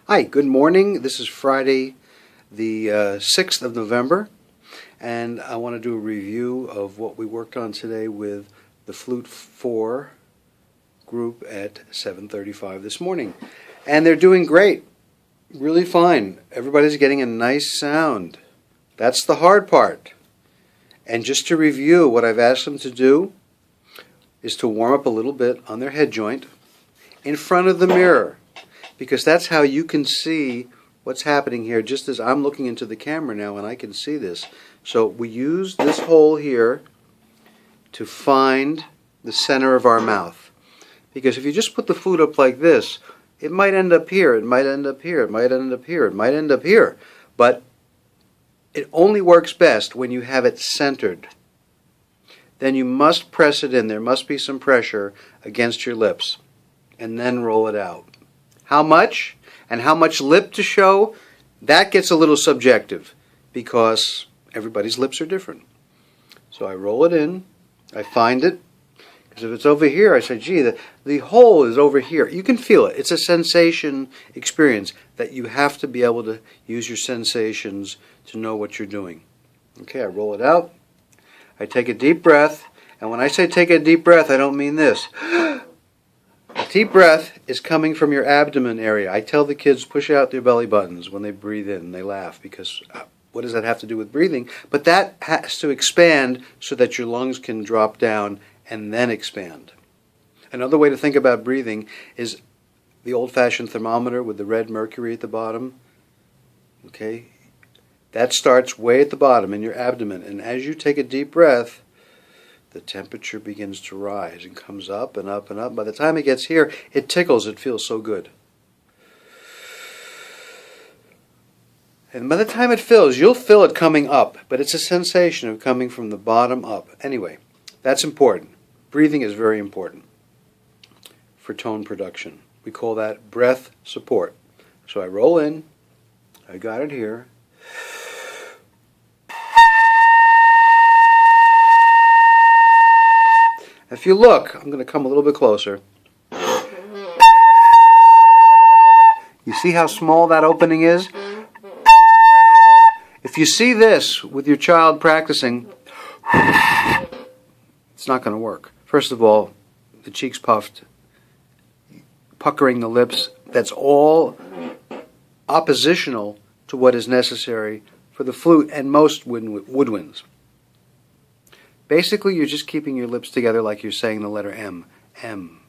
Hi, good morning. This is Friday, the 6th of November, and I want to do a review of what we worked on today with the Flute 4 group at 7:35 this morning. And they're doing great, really fine. Everybody's getting a nice sound. That's the hard part. And just to review, what I've asked them to do is to warm up a little bit on their head joint in front of the mirror, because that's how you can see what's happening here, just as I'm looking into the camera now and I can see this. So we use this hole here to find the center of our mouth. Because if you just put the flute up like this, it might end up here, it might end up here, it might end up here, it might end up here. But it only works best when you have it centered. Then you must press it in. There must be some pressure against your lips. And then roll it out. How much and how much lip to show, that gets a little subjective because everybody's lips are different. So I roll it in, I find it, because if it's over here, I say, gee, the hole is over here. You can feel it. It's a sensation experience that you have to be able to use your sensations to know what you're doing. Okay, I roll it out, I take a deep breath, and when I say take a deep breath, I don't mean this. A deep breath is coming from your abdomen area. I tell the kids push out their belly buttons when they breathe in. They laugh because what does that have to do with breathing? But that has to expand so that your lungs can drop down and then expand. Another way to think about breathing is the old-fashioned thermometer with the red mercury at the bottom. Okay? That starts way at the bottom in your abdomen. And as you take a deep breath, the temperature begins to rise and comes up and up and up. By the time it gets here, it tickles. It feels so good. And by the time it fills, you'll feel it coming up, but it's a sensation of coming from the bottom up. Anyway, that's important. Breathing is very important for tone production. We call that breath support. So I roll in. I got it here. If you look, I'm going to come a little bit closer. You see how small that opening is? If you see this with your child practicing, it's not going to work. First of all, the cheeks puffed, puckering the lips, that's all oppositional to what is necessary for the flute and most woodwinds. Basically, you're just keeping your lips together like you're saying the letter M. M.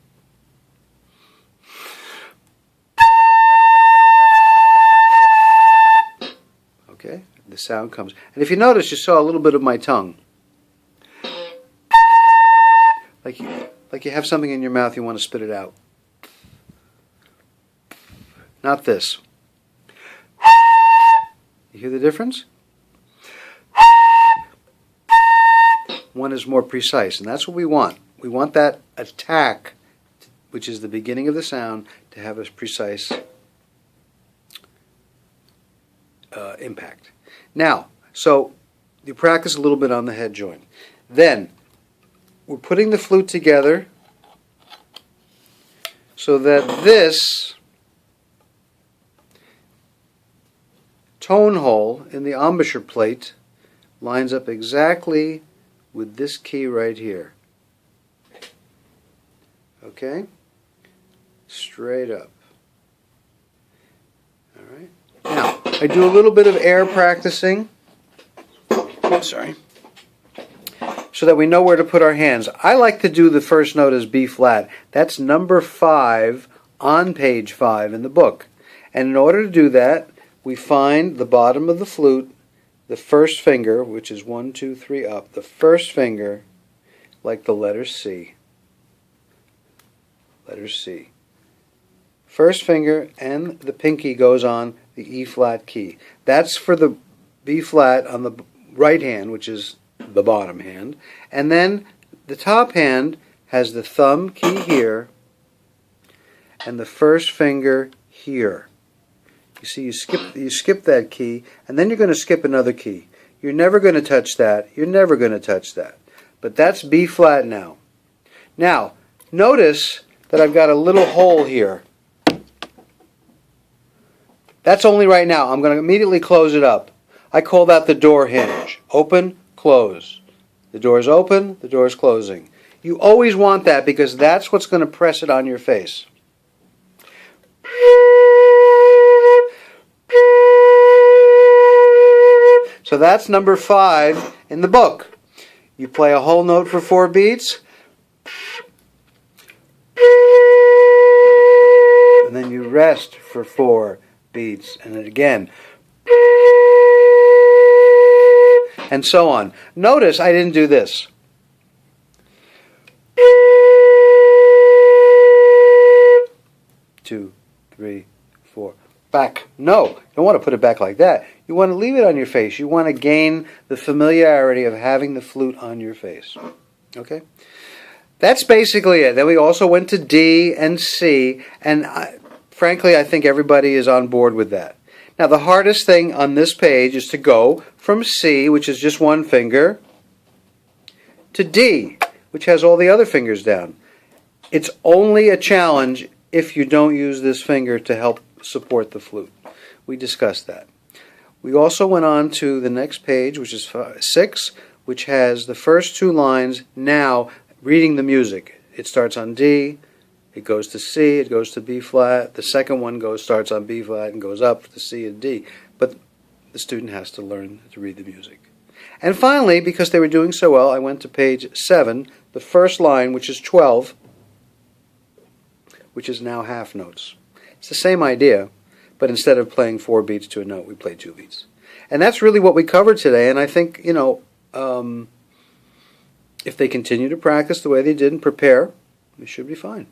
Okay? The sound comes. And if you notice, you saw a little bit of my tongue. Like you have something in your mouth, you want to spit it out. Not this. You hear the difference? One is more precise, and that's what we want. We want that attack, which is the beginning of the sound, to have a precise impact. Now, so you practice a little bit on the head joint. Then, we're putting the flute together so that this tone hole in the embouchure plate lines up exactly with this key right here. Okay? Straight up. All right. Now, I do a little bit of air practicing. Sorry. So that we know where to put our hands. I like to do the first note as B flat. That's number 5 on page 5 in the book. And in order to do that, we find the bottom of the flute, the first finger, which is 1, 2, 3 up, the first finger, like the letter C. Letter C. First finger and the pinky goes on the E flat key. That's for the B flat on the right hand, which is the bottom hand. And then the top hand has the thumb key here and the first finger here. You see, you skip that key, and then you're going to skip another key. You're never going to touch that. You're never going to touch that. But that's B flat now. Now, notice that I've got a little hole here. That's only right now. I'm going to immediately close it up. I call that the door hinge. Open, close. The door's open, the door's closing. You always want that because that's what's going to press it on your face. So that's number 5 in the book. You play a whole note for 4 beats, and then you rest for 4 beats, and then again, and so on. Notice I didn't do this. Two, 3, 4. Back. No, you don't want to put it back like that. You want to leave it on your face. You want to gain the familiarity of having the flute on your face. Okay? That's basically it. Then we also went to D and C, and frankly, I think everybody is on board with that. Now, the hardest thing on this page is to go from C, which is just one finger, to D, which has all the other fingers down. It's only a challenge if you don't use this finger to help support the flute. We discussed that. We also went on to the next page, which is 6, which has the first 2 lines now reading the music. It starts on D, it goes to C, it goes to B flat. The second one starts on B flat and goes up to C and D. But the student has to learn to read the music. And finally, because they were doing so well, I went to page 7, the first line, which is 12, which is now half notes. It's the same idea, but instead of playing 4 beats to a note, we play 2 beats. And that's really what we covered today, and I think, if they continue to practice the way they did and prepare, they should be fine.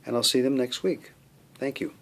And I'll see them next week. Thank you.